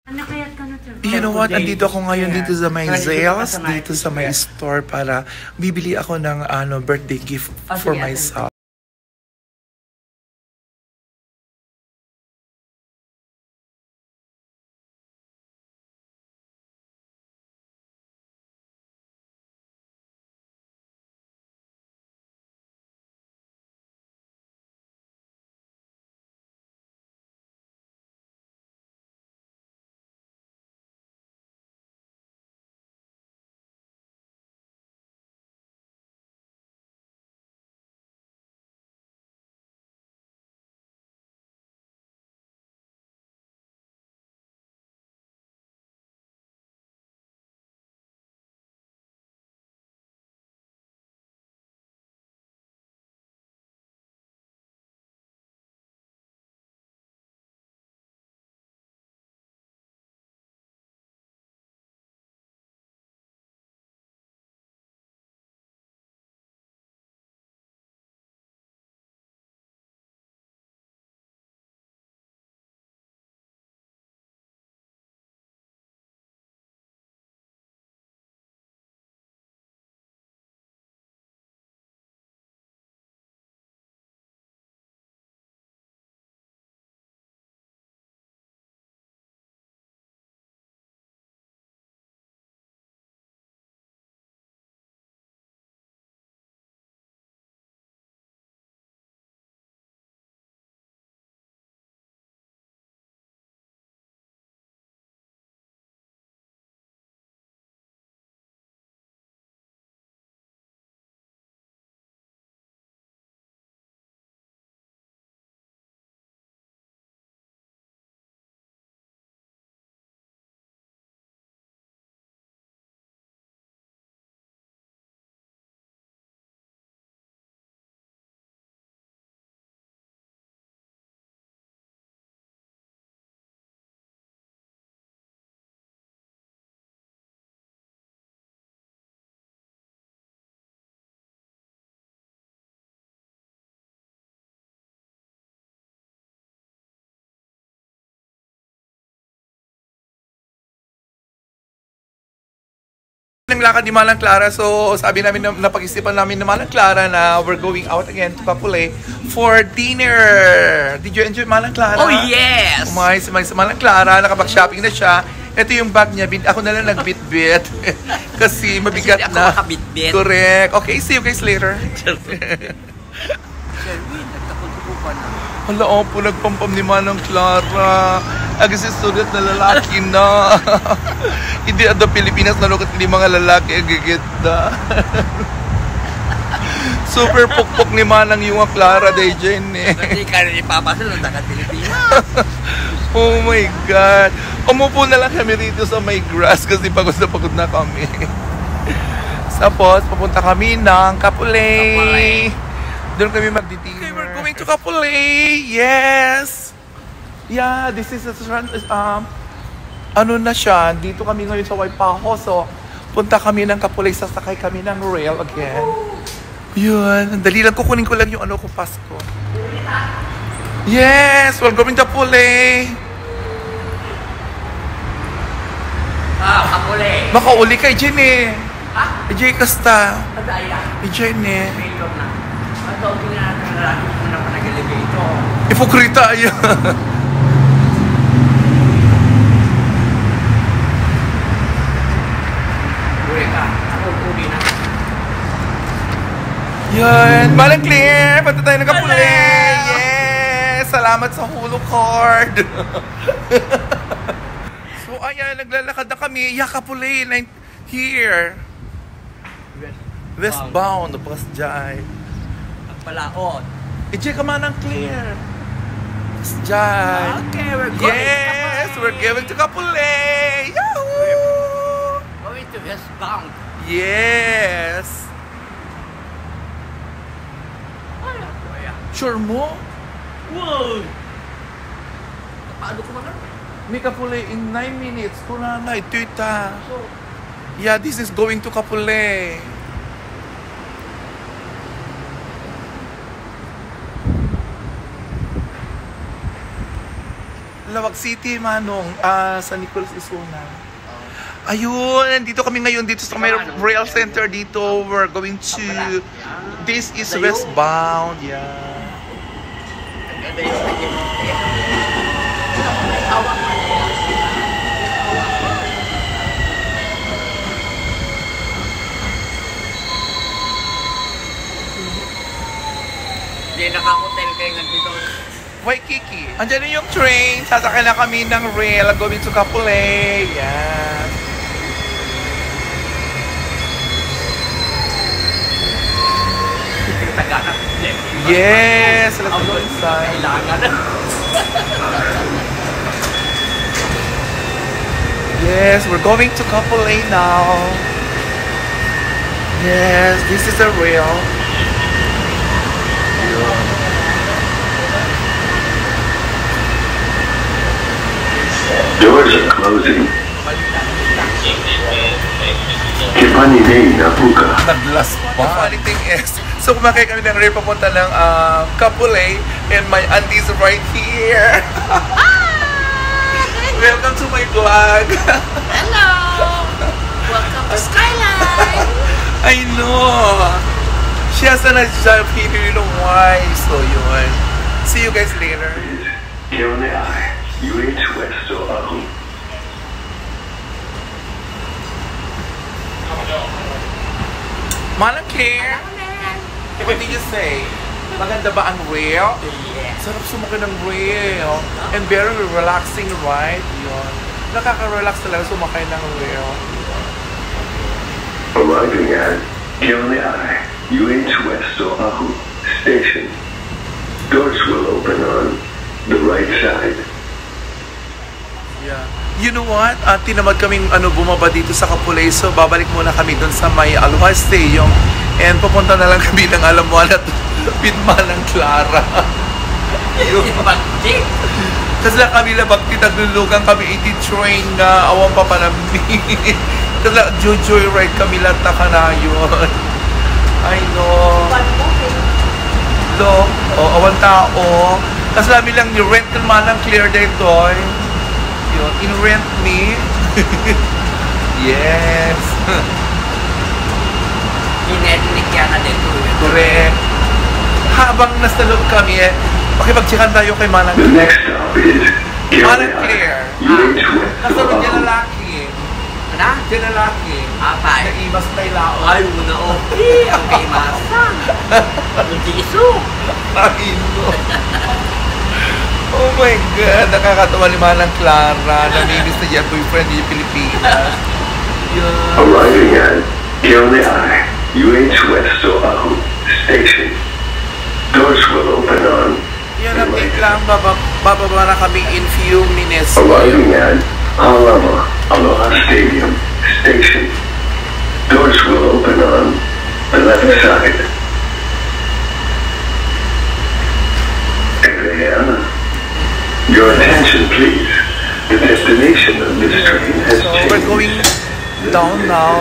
You know what? Andito ako ngayon dito sa may Zales, dito sa may store para bibili ako ng birthday gift for myself. Ng lakad ni Manang Clara, so sabi namin napag-isipan namin ni Manang Clara na we're going out again to Kapulay for dinner. Did you enjoy Manang Clara? Oh yes! Umayos si Manang Clara, nakapag-shopping na siya. Ito yung bag niya, ako na lang nagbit-bit kasi mabigat kasi na. Ako makabit-bit. Correct. Okay, see you guys later. Sherwin, nagtapuntukupan na. Hala, po, nagpampam ni Manang Clara. Agad sulit na lalaki na. Hindi ada Pilipinas na lukot hindi mga lalaki agigit na. Super pukpok ni Manang yung Clara day Jane eh. Hindi ka rin ipapasal ng takat Pilipinas. Oh my God. Umupo na lang kami rito sa may grass kasi pagod na kami. Tapos, papunta kami ng Kapulay. Doon kami magdi-dinner. Okay, we're going to Kapulay. Yes. Yeah, this is ano na siya, dito kami ngayon sa Waipaho. So, punta kami ng Kapulay, sasakay kami ng rail again. Yun, dali lang kukunin ko lang yung ko Pasko. Yes, we're going to Kapulay. Kapulay. Makauli kay Jen eh. Ha? Jen Kasta. Padaya. Jen eh. May loob na. Ito, ginagawa na natin kung na panag-elevator. Ipokrita yun. Yan, Manang Claire, punta tayo ng Kapulay. Yes, salamat sa Hulu card. So ayan, naglalakad na kami. Yeah, Kapulay, here. Westbound, Bus Jive. Palaon. I-check ka Manang Claire. Bus Jive. Okay, we're going yes, to we're going to Kapulay. Yahoo! Going to Westbound. Yes. Sure mo? Wow! Paano ko mga? May Kapulay in 9 minutes. Kunanay, tita. Yeah, this is going to Kapulay. Lawag City, Manong. Sa Nicolas Isuna. Ayun, nandito kami ngayon dito sa may Rail Center dito. We're going to... This is westbound. Yeah. Hindi, naka-hotel kayo nga dito. Waikiki. Andiyan na yung train. Sasakay na kami ng rail going to Kapolei. Yan. Taganap. Yes! Let's go inside. Kailangan. Yes, we're going to Kapolei now. Yes, this is the rail. Doors are closing. Kipanine na buka. Naglas pa. The funny thing is, so kumakay kami ng rail papunta ng Kapolei and my auntie's right here. Welcome to my vlog. Hello! Welcome to Skyline! I know. She has a nice job here, you know why. So yun. See you guys later. Kione ai. UH West o Ahu. Manang Claire, what did you say? Maganda ba ang rail? Yes. Sarap sumakay ng rail. And very relaxing, right? Yun. Nakaka-relax talaga sumakay ng rail. Arriving at Kione ai. UH West o Ahu Station. Doors will open on the right side. Yeah. You know what? Tinamad kaming bumaba dito sa Kapolei. So babalik muna kami doon sa may Aloha Stadium. And pupunta na lang kami ng Alamuan at Pitma ng Clara. Yun. Bakit? Kasi lang kami labagti, naglulugan kami 80 train nga, awan pa pa namin. Kasi lang, joy ride kami lang na ka na yun. I know. Lo, awan tao. Kasi namin lang ni-rent naman ng Clear dito. Yun, in-rent me. Yes. Inetnik yan na dito. Correct. Habang nasa loob kami, pakipag-checkan tayo kay Manang The next stop is Manang Kione Claire. ai. UH West o Kasunod niya Ahu. lalaki. Ano? Diyan lalaki. Apay. Naimas tayo lao. Ay, muna okay. Ang kaimasan. Hindi iso. Ay, no. Oh my God, nakakatawa ni Manang Clara. Namimiss na yung boyfriend niya Pilipinas. Yeah. Arriving at Kione ai. UH West o Ahu Station. Doors will open on Yan, update lang. Bababa na kami in few minutes. arriving at Alama Aloha Stadium Station. Doors will open on the left side. Adriana, your attention please. The destination of this train has So, changed. we're going down now.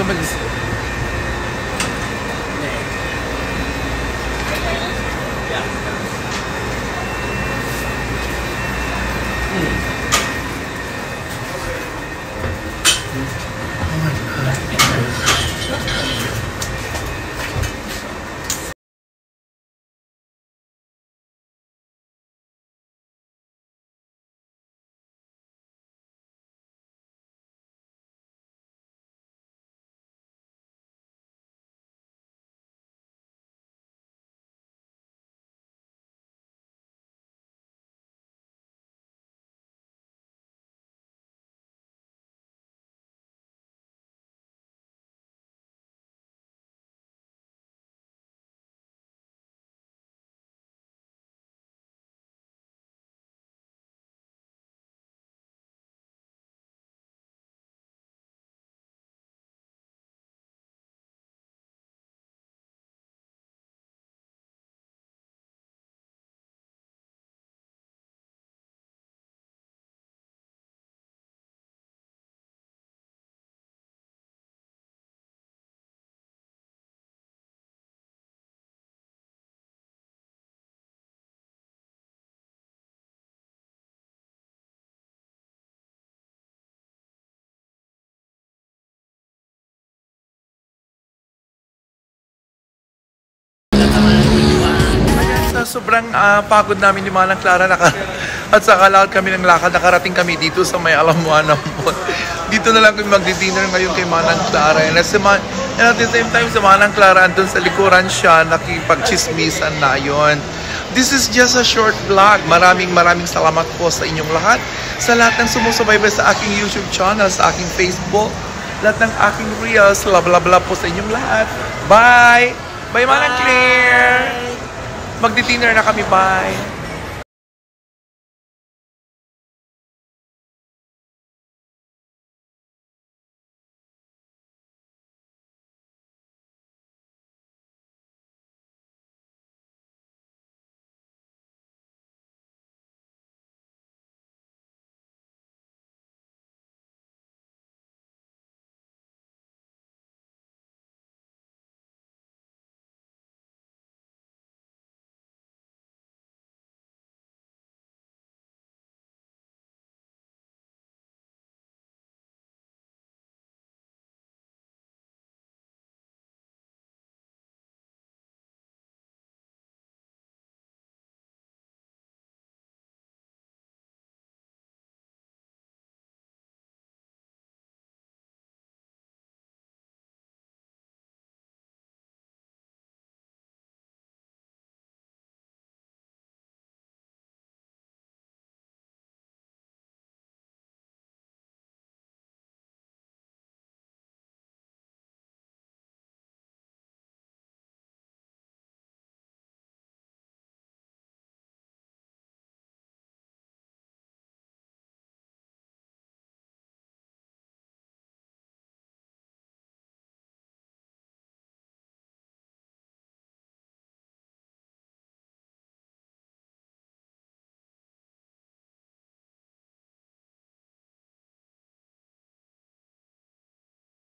So, sa sobrang pagod namin ni Manang Clara at saka lahat kami ng lakad, nakarating kami dito sa may Alamoana Mall. Dito na lang kami magdi-dinner ngayon kay Manang Clara. And at the same time, si Manang Clara andun sa likuran siya, nakipagchismisan na yon. This is just a short vlog. Maraming salamat po sa inyong lahat. Sa lahat ng sumusubaybay sa aking YouTube channel, sa aking Facebook, lahat ng aking reels, love po sa inyong lahat. Bye! Bye, Manang Claire! Magdi-dinner na kami, bye!